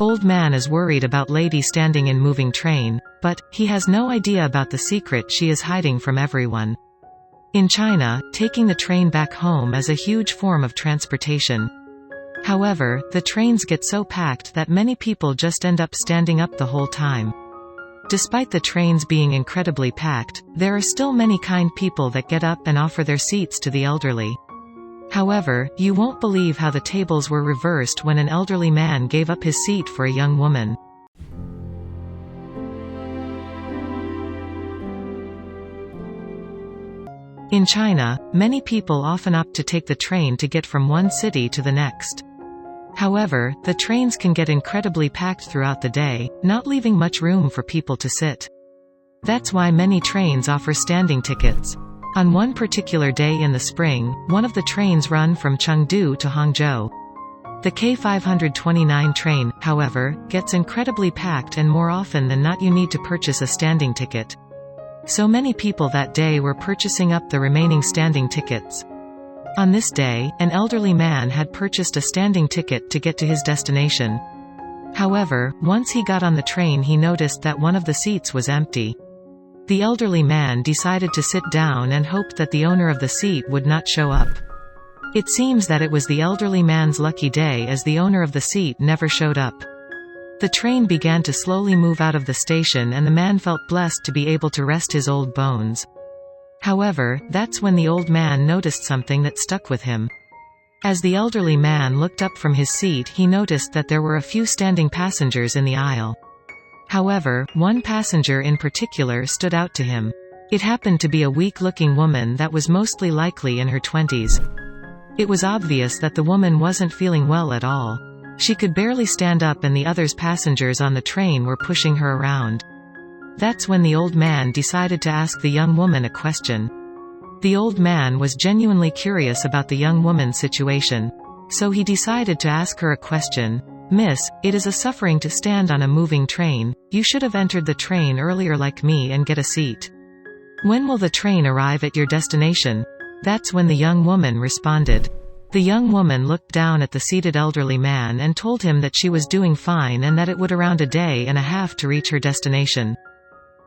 Old man is worried about lady standing in moving train, but he has no idea about the secret she is hiding from everyone. In China, taking the train back home is a huge form of transportation. However, the trains get so packed that many people just end up standing up the whole time. Despite the trains being incredibly packed, there are still many kind people that get up and offer their seats to the elderly. However, you won't believe how the tables were reversed when an elderly man gave up his seat for a young woman. In China, many people often opt to take the train to get from one city to the next. However, the trains can get incredibly packed throughout the day, not leaving much room for people to sit. That's why many trains offer standing tickets. On one particular day in the spring, one of the trains run from Chengdu to Hangzhou. The K529 train, however, gets incredibly packed, and more often than not you need to purchase a standing ticket. So many people that day were purchasing up the remaining standing tickets. On this day, an elderly man had purchased a standing ticket to get to his destination. However, once he got on the train he noticed that one of the seats was empty. The elderly man decided to sit down and hoped that the owner of the seat would not show up. It seems that it was the elderly man's lucky day, as the owner of the seat never showed up. The train began to slowly move out of the station, and the man felt blessed to be able to rest his old bones. However, that's when the old man noticed something that stuck with him. As the elderly man looked up from his seat, he noticed that there were a few standing passengers in the aisle. However, one passenger in particular stood out to him. It happened to be a weak-looking woman that was mostly likely in her 20s. It was obvious that the woman wasn't feeling well at all. She could barely stand up, and the other passengers on the train were pushing her around. That's when the old man decided to ask the young woman a question. The old man was genuinely curious about the young woman's situation. So he decided to ask her a question. "Miss, it is a suffering to stand on a moving train. You should have entered the train earlier like me and get a seat. When will the train arrive at your destination?" That's when the young woman responded. The young woman looked down at the seated elderly man and told him that she was doing fine and that it would around a day and a half to reach her destination.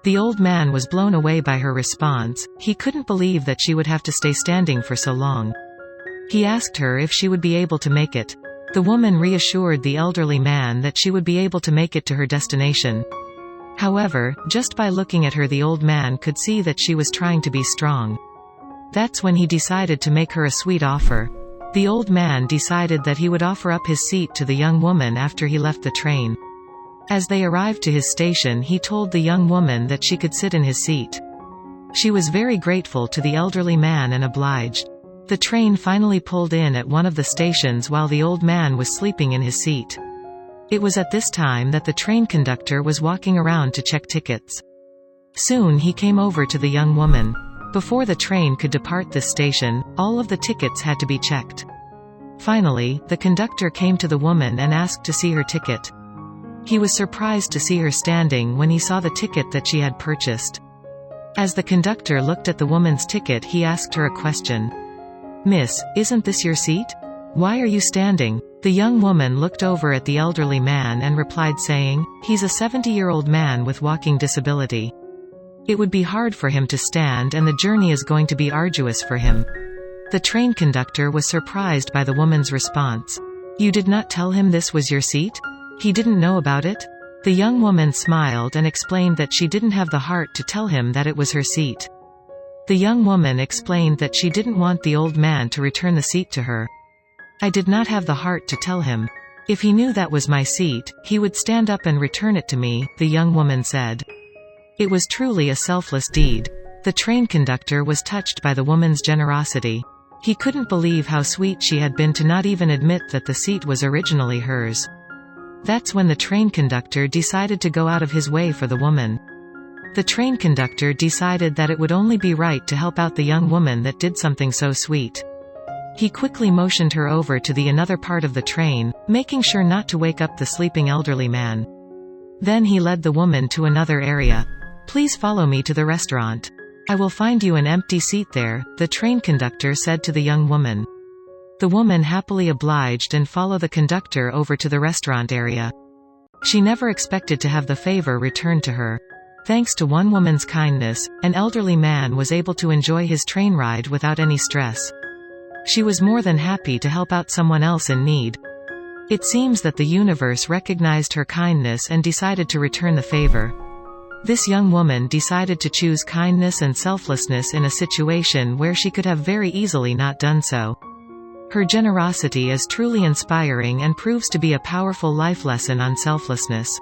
The old man was blown away by her response. He couldn't believe that she would have to stay standing for so long. He asked her if she would be able to make it. The woman reassured the elderly man that she would be able to make it to her destination. However, just by looking at her, the old man could see that she was trying to be strong. That's when he decided to make her a sweet offer. The old man decided that he would offer up his seat to the young woman after he left the train. As they arrived to his station, he told the young woman that she could sit in his seat. She was very grateful to the elderly man and obliged. The train finally pulled in at one of the stations while the old man was sleeping in his seat. It was at this time that the train conductor was walking around to check tickets. Soon he came over to the young woman. Before the train could depart this station, all of the tickets had to be checked. Finally, the conductor came to the woman and asked to see her ticket. He was surprised to see her standing when he saw the ticket that she had purchased. As the conductor looked at the woman's ticket, he asked her a question. "Miss, isn't this your seat? Why are you standing?" The young woman looked over at the elderly man and replied saying, "He's a 70-year-old man with walking disability. It would be hard for him to stand, and the journey is going to be arduous for him." The train conductor was surprised by the woman's response. "You did not tell him this was your seat? He didn't know about it?" The young woman smiled and explained that she didn't have the heart to tell him that it was her seat. The young woman explained that she didn't want the old man to return the seat to her. "I did not have the heart to tell him. If he knew that was my seat, he would stand up and return it to me," the young woman said. It was truly a selfless deed. The train conductor was touched by the woman's generosity. He couldn't believe how sweet she had been to not even admit that the seat was originally hers. That's when the train conductor decided to go out of his way for the woman. The train conductor decided that it would only be right to help out the young woman that did something so sweet. He quickly motioned her over to the another part of the train, making sure not to wake up the sleeping elderly man. Then he led the woman to another area. "Please follow me to the restaurant. I will find you an empty seat there," the train conductor said to the young woman. The woman happily obliged and followed the conductor over to the restaurant area. She never expected to have the favor returned to her. Thanks to one woman's kindness, an elderly man was able to enjoy his train ride without any stress. She was more than happy to help out someone else in need. It seems that the universe recognized her kindness and decided to return the favor. This young woman decided to choose kindness and selflessness in a situation where she could have very easily not done so. Her generosity is truly inspiring and proves to be a powerful life lesson on selflessness.